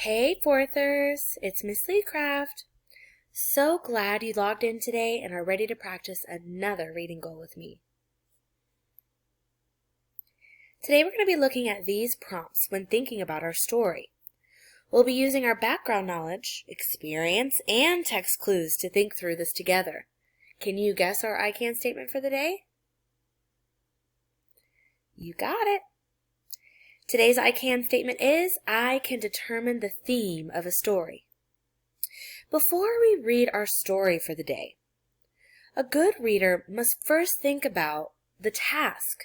Hey Fourthers, it's Miss Lee Craft. So glad you logged in today and are ready to practice another reading goal with me. Today we're going to be looking at these prompts when thinking about our story. We'll be using our background knowledge, experience, and text clues to think through this together. Can you guess our I can statement for the day? You got it! Today's I can statement is, I can determine the theme of a story. Before we read our story for the day, a good reader must first think about the task.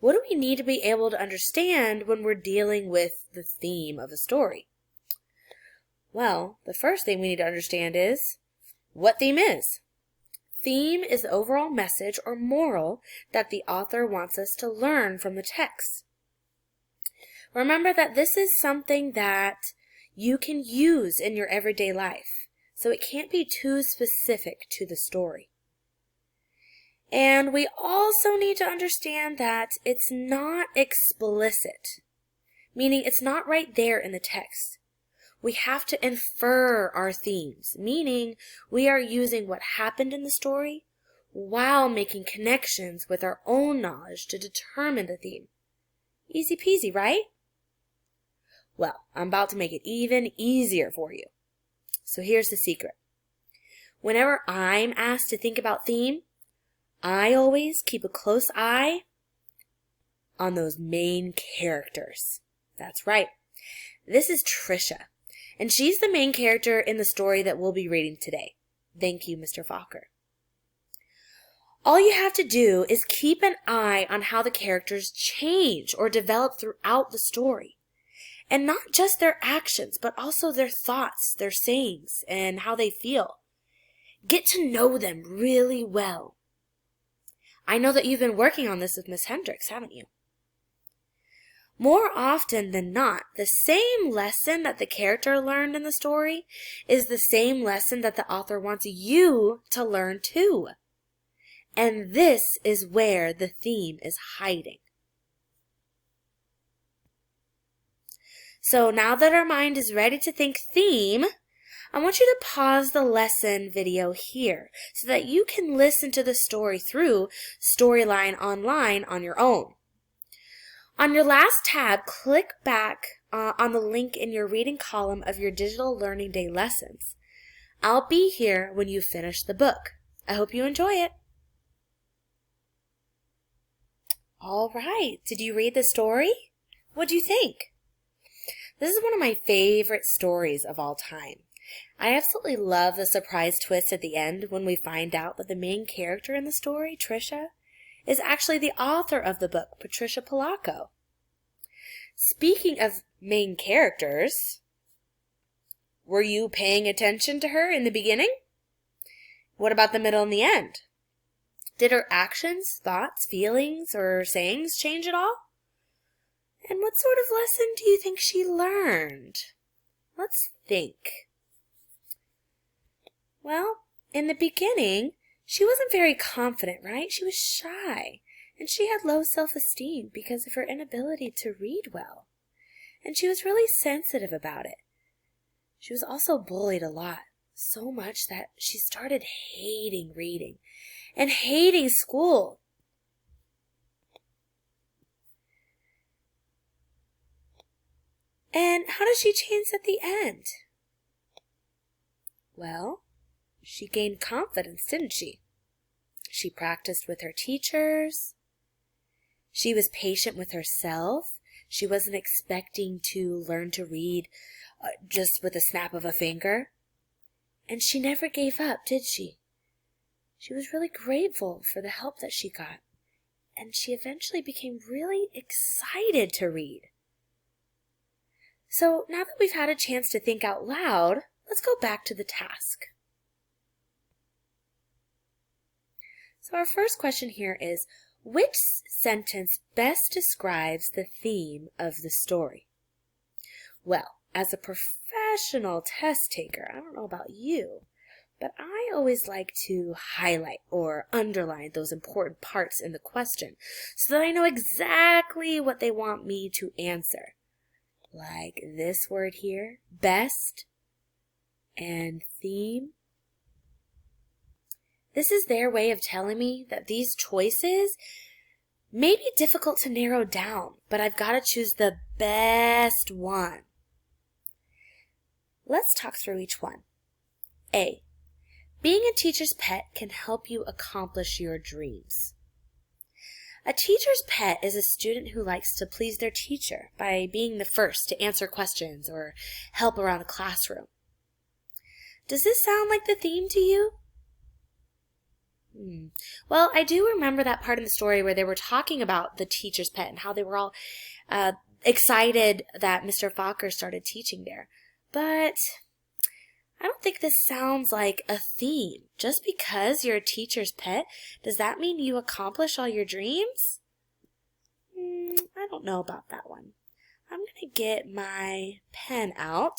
What do we need to be able to understand when we're dealing with the theme of a story? Well, the first thing we need to understand is what theme is. Theme is the overall message or moral that the author wants us to learn from the text. Remember that this is something that you can use in your everyday life, so it can't be too specific to the story. And we also need to understand that it's not explicit, meaning it's not right there in the text. We have to infer our themes, meaning we are using what happened in the story while making connections with our own knowledge to determine the theme. Easy peasy, right? Well, I'm about to make it even easier for you. So here's the secret. Whenever I'm asked to think about theme, I always keep a close eye on those main characters. That's right. This is Trisha, and she's the main character in the story that we'll be reading today. Thank you, Mr. Fokker. All you have to do is keep an eye on how the characters change or develop throughout the story. And not just their actions, but also their thoughts, their sayings, and how they feel. Get to know them really well. I know that you've been working on this with Miss Hendricks, haven't you? More often than not, the same lesson that the character learned in the story is the same lesson that the author wants you to learn too. And this is where the theme is hiding. So now that our mind is ready to think theme, I want you to pause the lesson video here so that you can listen to the story through Storyline Online on your own. On your last tab, click back on the link in your reading column of your Digital Learning Day lessons. I'll be here when you finish the book. I hope you enjoy it. All right, did you read the story? What do you think? This is one of my favorite stories of all time. I absolutely love the surprise twist at the end when we find out that the main character in the story, Trisha, is actually the author of the book, Patricia Polacco. Speaking of main characters, were you paying attention to her in the beginning? What about the middle and the end? Did her actions, thoughts, feelings, or sayings change at all? And what sort of lesson do you think she learned? Let's think. Well, in the beginning, she wasn't very confident, right? She was shy, and she had low self-esteem because of her inability to read well. And she was really sensitive about it. She was also bullied a lot, so much that she started hating reading and hating school. And how does she change at the end? Well, she gained confidence, didn't she? She practiced with her teachers. She was patient with herself. She wasn't expecting to learn to read just with a snap of a finger. And she never gave up, did she? She was really grateful for the help that she got. And she eventually became really excited to read. So now that we've had a chance to think out loud, let's go back to the task. So our first question here is, which sentence best describes the theme of the story? Well, as a professional test taker, I don't know about you, but I always like to highlight or underline those important parts in the question so that I know exactly what they want me to answer. like this word here, best, and theme. This is their way of telling me that these choices may be difficult to narrow down, but I've got to choose the best one. Let's talk through each one. A. Being a teacher's pet can help you accomplish your dreams. A teacher's pet is a student who likes to please their teacher by being the first to answer questions or help around the classroom. Does this sound like the theme to you? Well, I do remember that part in the story where they were talking about the teacher's pet and how they were all excited that Mr. Fokker started teaching there. But I don't think this sounds like a theme. Just because you're a teacher's pet, does that mean you accomplish all your dreams? I don't know about that one. I'm going to get my pen out.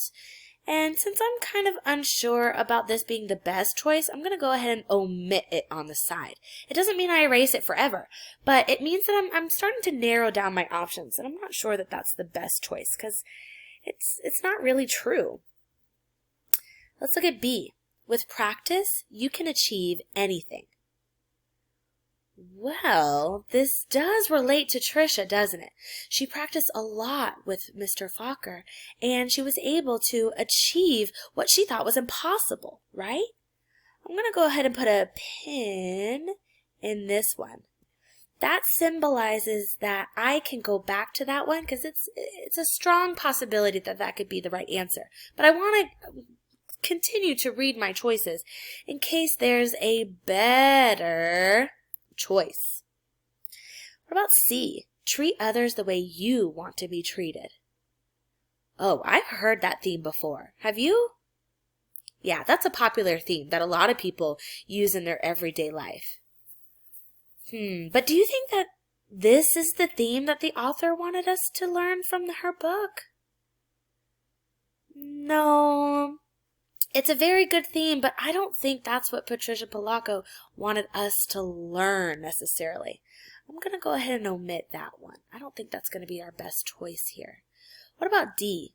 And since I'm kind of unsure about this being the best choice, I'm going to go ahead and omit it on the side. It doesn't mean I erase it forever, but it means that I'm starting to narrow down my options, and I'm not sure that that's the best choice because it's not really true. Let's look at B. With practice, you can achieve anything. Well, this does relate to Trisha, doesn't it? She practiced a lot with Mr. Fokker, and she was able to achieve what she thought was impossible, right? I'm going to go ahead and put a pin in this one. That symbolizes that I can go back to that one because it's a strong possibility that that could be the right answer. But I want to continue to read my choices in case there's a better choice. What about C? Treat others the way you want to be treated. Oh, I've heard that theme before. Have you? Yeah, that's a popular theme that a lot of people use in their everyday life. But do you think that this is the theme that the author wanted us to learn from her book? No. It's a very good theme, but I don't think that's what Patricia Polacco wanted us to learn necessarily. I'm going to go ahead and omit that one. I don't think that's going to be our best choice here. What about D?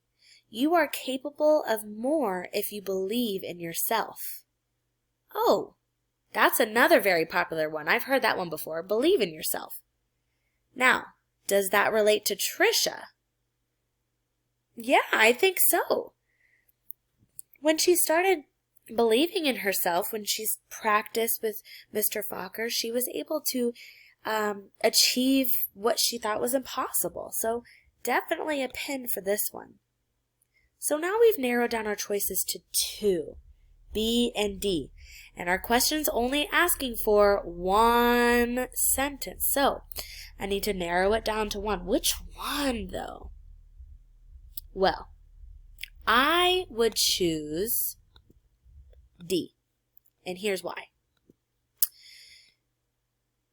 You are capable of more if you believe in yourself. Oh, that's another very popular one. I've heard that one before. Believe in yourself. Now, does that relate to Trisha? Yeah, I think so. When she started believing in herself, when she's practiced with Mr. Fokker, she was able to achieve what she thought was impossible. So definitely a pin for this one. So now we've narrowed down our choices to 2, B and D. And our question's only asking for one sentence. So I need to narrow it down to 1. Which one, though? Well, I would choose D, and here's why.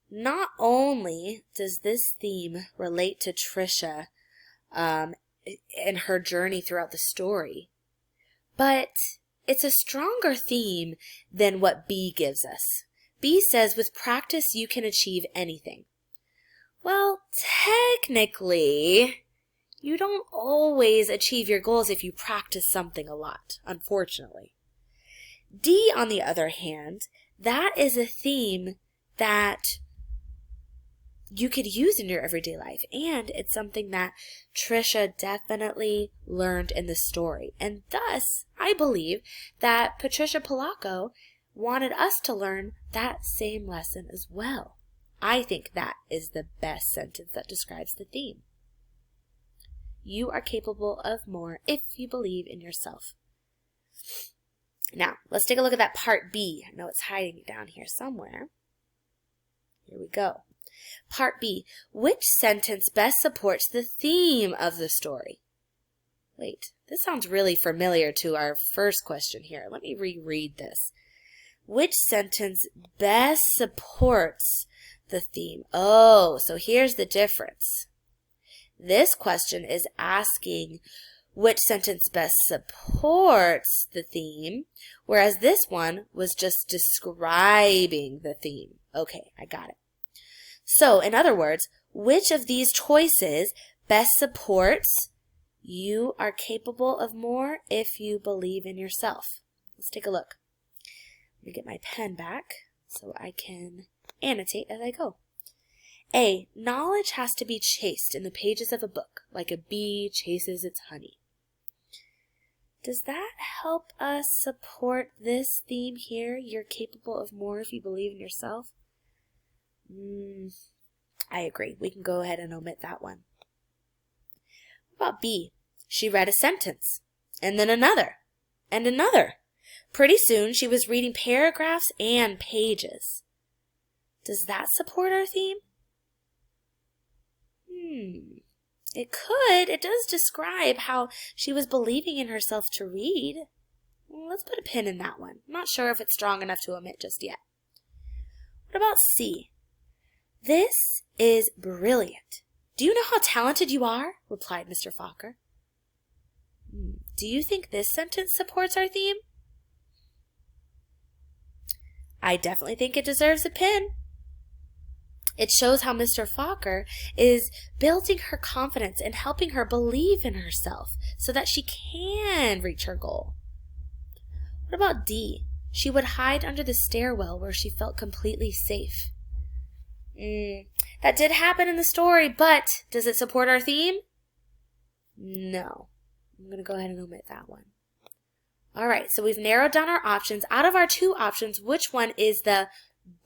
Not only does this theme relate to Trisha and her journey throughout the story, but it's a stronger theme than what B gives us. B says, with practice you can achieve anything. Well, technically, you don't always achieve your goals if you practice something a lot, unfortunately. D, on the other hand, that is a theme that you could use in your everyday life, and it's something that Trisha definitely learned in the story. And thus, I believe that Patricia Polacco wanted us to learn that same lesson as well. I think that is the best sentence that describes the theme. You are capable of more if you believe in yourself. Now, let's take a look at that part B. I know it's hiding down here somewhere. Here we go. Part B. Which sentence best supports the theme of the story? Wait, this sounds really familiar to our first question here. Let me reread this. Which sentence best supports the theme? Oh, so here's the difference. This question is asking which sentence best supports the theme, whereas this one was just describing the theme. Okay, I got it. So, in other words, which of these choices best supports You are capable of more if you believe in yourself. Let's take a look. Let me get my pen back so I can annotate as I go. A. Knowledge has to be chased in the pages of a book, like a bee chases its honey. Does that help us support this theme here? You're capable of more if you believe in yourself? I agree. We can go ahead and omit that one. What about B? She read a sentence, and then another, and another. Pretty soon she was reading paragraphs and pages. Does that support our theme? It could. It does describe how she was believing in herself to read. Well, let's put a pin in that one. I'm not sure if it's strong enough to omit just yet. What about C? This is brilliant. Do you know how talented you are? Replied Mr. Fokker. Do you think this sentence supports our theme? I definitely think it deserves a pin. It shows how Mr. Fokker is building her confidence and helping her believe in herself so that she can reach her goal. What about D? She would hide under the stairwell where she felt completely safe. That did happen in the story, but does it support our theme? No. I'm going to go ahead and omit that one. All right, so we've narrowed down our options. Out of our two options, which one is the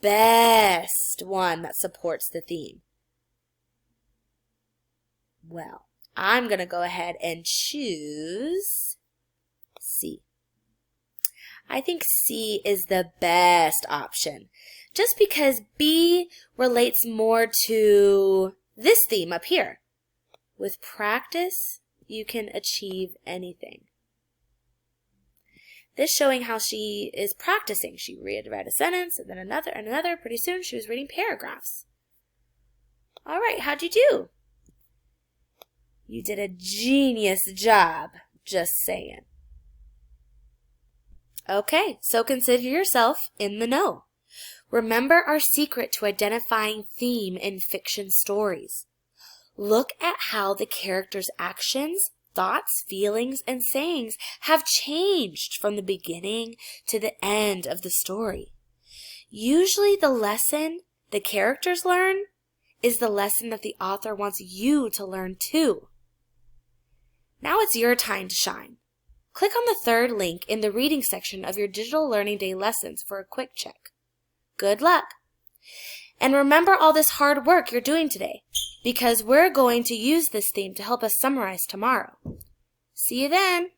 best one that supports the theme? Well, I'm going to go ahead and choose C. I think C is the best option, just because B relates more to this theme up here. With practice, you can achieve anything. This showing how she is practicing. She read a sentence, and then another, and another. Pretty soon, she was reading paragraphs. All right, how'd you do? You did a genius job, just saying. Okay, so consider yourself in the know. Remember our secret to identifying theme in fiction stories. Look at how the characters' actions, thoughts, feelings, and sayings have changed from the beginning to the end of the story. Usually the lesson the characters learn is the lesson that the author wants you to learn too. Now it's your time to shine. Click on the third link in the reading section of your Digital Learning Day lessons for a quick check. Good luck! And remember all this hard work you're doing today, because we're going to use this theme to help us summarize tomorrow. See you then!